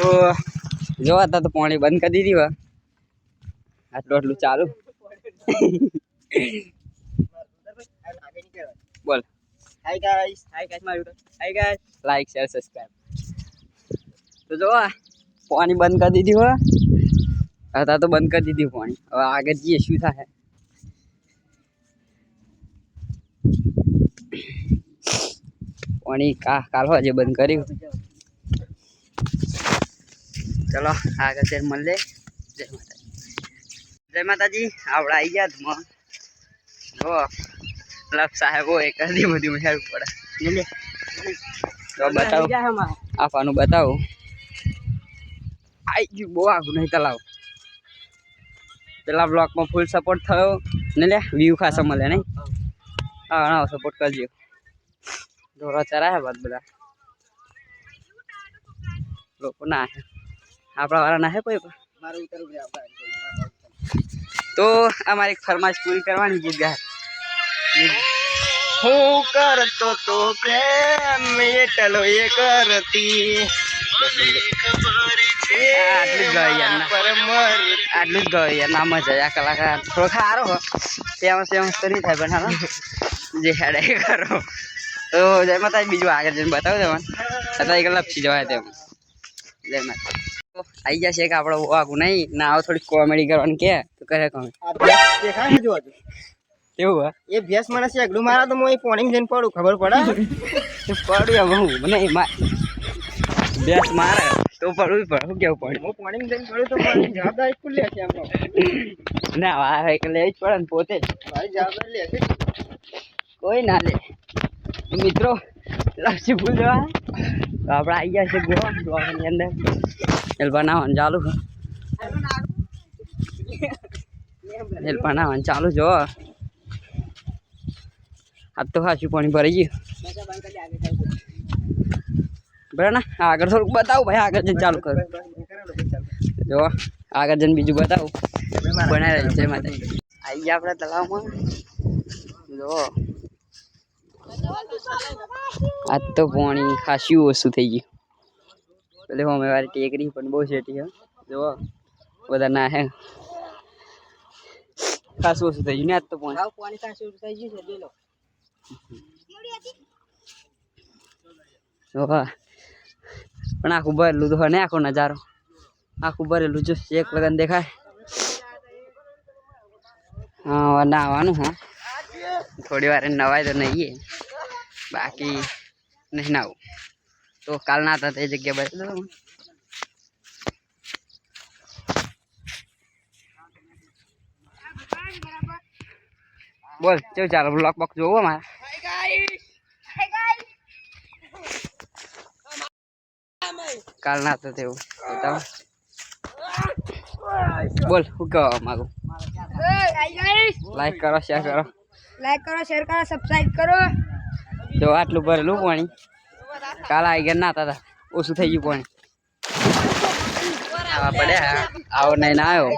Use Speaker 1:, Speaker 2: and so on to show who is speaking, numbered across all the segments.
Speaker 1: તો જો હતા તો પાણી બંધ કરી દીધી હોય આટલું ચાલુ બોલ હાય ગાઈસ મારું hi guys like share subscribe તો જો પાણી બંધ કરી દીધી હોય હતા તો બંધ કરી દીધી પાણી હવે આગળ જઈએ શું થાય પાણી કાલ હજે બંધ કર્યું ચલો આગળ જઈને મળીએ જય માતાજી આપણે આવી ગયા તું જો લક્ષ સાહેબો એક જ બધું મહેરવું પડે તો બતાવો આપવાનું બતાવો આવી ગયું બહુ આગું નહીં તલાવ પેલા બ્લોકમાં ફૂલ સપોર્ટ થયો ને લે વ્યૂ ખાસા મળે નહીં હા સપોર્ટ કરજો ઢોરા ચરાય બધા લોકો ના આપણા વાળા ના હે કોઈ તો અમારી ફરમાઈશ પૂરી કરવાની ગીત ગાય હું કરતો તો પ્રેમ એટલો એ કરતી આટલું જ ગયું યાર ના મજા આ કલાકાર થોડો સારો ફેમસ તો નહીં થાય પણ હાલો જે હેડે કરો તો જય માતા બીજું આગળ જઈને બતાવો દેવાનું અત્યારે એક લપસી જવાય તેમ જય માતા આવી ગયા છે કે આપણે આગું નહીં ના આવો થોડી કોમેડી કરવાની કે તો કરે કોમેડી કેવું એ ભેંસ મને એકડું મારા તો હું પોણી જઈને પડું ખબર પડે પડું હું નહીં ભેંસ મારે તો પડવું પડે શું કેવું પડે હું પોણી જઈને પડું તો જવાબદારી ખુલ્લે છે એમ ના વાર લેવી જ પડે ને પોતે જ મારી જવાબદારી લે કોઈ ના લે મિત્રો લપસી ભૂલ જવા તો આપણે આવી ગયા છે ગોવાની અંદર એલ બનાવવાનું ચાલુ એલ બનાવવાનું ચાલુ જો આજ તો ખાસું પાણી ભરાઈ ગયું બરાબર ને આગળ થોડુંક બતાવું ભાઈ આગળ જઈને ચાલુ કરું જો આગળ જઈને બીજું બતાવું બનાવી રહ્યું છે માતા આવી ગયા આપણા તલાવમાં જો આજ તો પાણી ખાસું ઓછું થઈ ગયું પેલે અમે વારી ટેકરી પણ બહુ સેટી હે જો બધા ના હે ખાસું ઓછું થઈ ગયું ને આજ તો પાણી ખાસું ઓછું થઈ ગયું છે પણ આખું ભરેલું તો ને આખો નજારો આખું ભરેલું જો એક લગન દેખાય હા નાવાનું હા થોડી વાર નવાય તો નહીં બાકી નહીં નાવું તો કાલ ના હતા એ જગ્યા બતાવી બોલ કેવું ચાલો બ્લોક બોક જોવો મારે કાલ ના તો તેવું બતાવો બોલ શું કહેવા માંગુ લાઈક કરો શેર કરો સબસ્ક્રાઇબ કરો જો આટલું ભરેલું પાણી કાલ આવી ગયા નાતા હતા ઓછું થઈ ગયું પાણી આવા પડ્યા આવો નહીં ના આવ્યો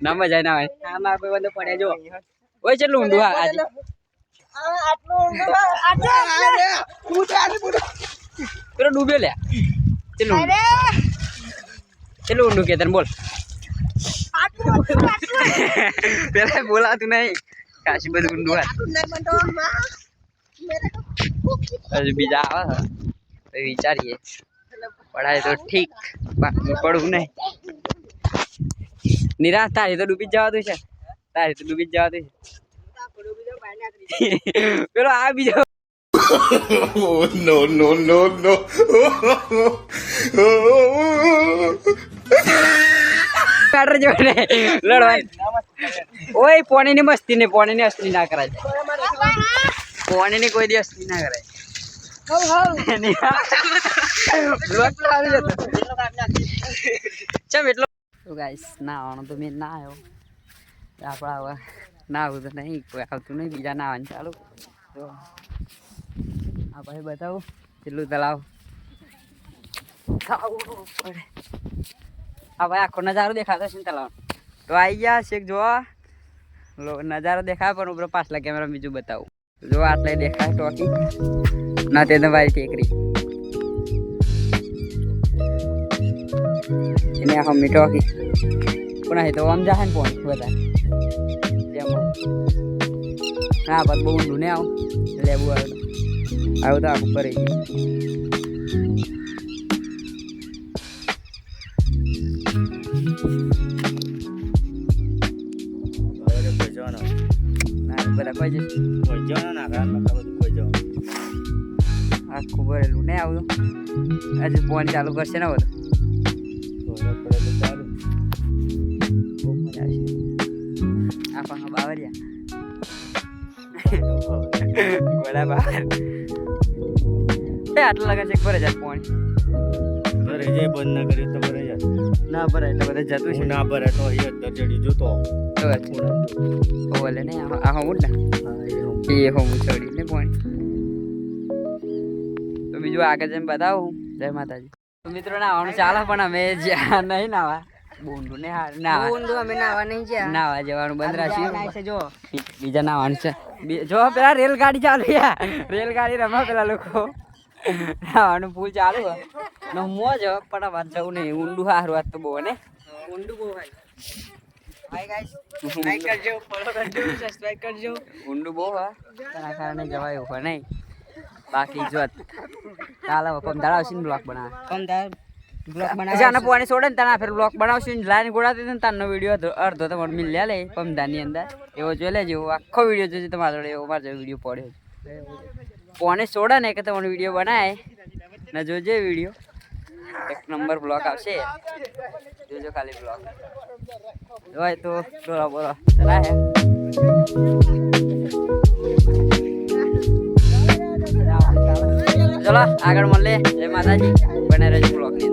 Speaker 1: ના મજા ના આવે આમાં કોઈ બધું પડે જો ઓય કેટલું ઊંડું આજે પેલો ડૂબ્યો લે કેટલું ઊંડું કે તને બોલ પેલા બોલાતું નહીં કાશી બધું ઊંડું હજુ બીજા આવે તો વિચારીએ પડાય તો ઠીક બાકી પડવું નહીં નિરાશ તારી તો ડૂબી જ જવાતું છે પેલો આ બીજો નો લડવા ઓય પોણી ની મસ્તી ને પોણી ની અસ્તી ના કરાય પોણી ની કોઈ દી અસ્તી ના કરાય ચમ એટલો ગાઈસ ના આવવાનું તો મેં ના આવ્યો આપણા હવે ના આવું તો નહીં કોઈ આવતું નહીં બીજા ના આવવાનું ચાલુ તો આ ભાઈ બતાવું કેટલું તલાવ પડે હા ભાઈ આખો નજારો દેખાતો છે ને તલાવ તો આવી ગયા શેખ જોવા નજારો દેખાય પણ ઉપર પાછલા કેમેરા બીજું બતાવું જો આટલે દેખાય ટોકી ના તે ભાઈ ટેકરી એને આમ મીઠો કી પણ અહીં તો આમ જાય ને ફોન વધારે તેમાં હા બસ બહુ ઊંધું ને આવું લેવું આવ્યું તો આખું કરી બધા કોઈ આખું ભરેલું નહીં આવું હજુ ફોન ચાલુ કરશે ને બધું બહુ મજા આવશે આ બાવરિયા ગોળા બાવર આટલા લગન છે ભરે જાય ફોન
Speaker 2: ભરે જાય બંધ ના કર્યું તો ભરે જાય
Speaker 1: ના ભરે એટલે બધા જતું છે
Speaker 2: ના ભરે તો અહીંયા દરજડી જોતો
Speaker 1: બોલે ને આ હું ને એ હું છોડી ને ફોન તો બીજું આગળ જઈને બતાવું જય માતાજી તો મિત્રો નાવાનું ચાલે પણ અમે જ્યાં નહીં નાવા બોંડું ને હાર નાવા
Speaker 3: અમે નાવા નહીં ગયા
Speaker 1: નાવા જવાનું બંધ રાખ્યું જો બીજા નાવાનું છે જો પેલા રેલગાડી ચાલુ રેલગાડી રમવા પેલા લોકો નાવાનું ફૂલ ચાલુ ને મોજ પણ વાત જવું નહીં ઊંડું સારું વાત તો બહુ ને ઊંડું બહુ હાય ગાઈસ લાઈક કરજો ફોલો કરજો સબસ્ક્રાઇબ કરજો ઊંડું બહુ તેના કારણે જવાય એવું નહીં બાકી જો ચાલો પમદાર આવશે ને બ્લોગ બનાવે
Speaker 3: પમદાર બ્લોગ
Speaker 1: બનાવે આને પાણી છોડે ને તને ફેર બ્લોગ બનાવશું ને લાઈન ગોળાતી ને તારનો વિડીયો અડધો તમારે મિલ લે પમદારની અંદર એવો જોઈ લેજો આખો વિડીયો જોજો તમારા જોડે એવો મારો વિડીયો પડ્યો પાણી છોડે ને કે તમારો વિડીયો બનાવે ને જોજે વિડીયો એક નંબર બ્લોગ આવશે જોજો ખાલી બ્લોગ હોય તો બોલો બોલો ચલા હે ચલો આગળ મળે જય માતાજી બને રહેજો બ્લોગ ની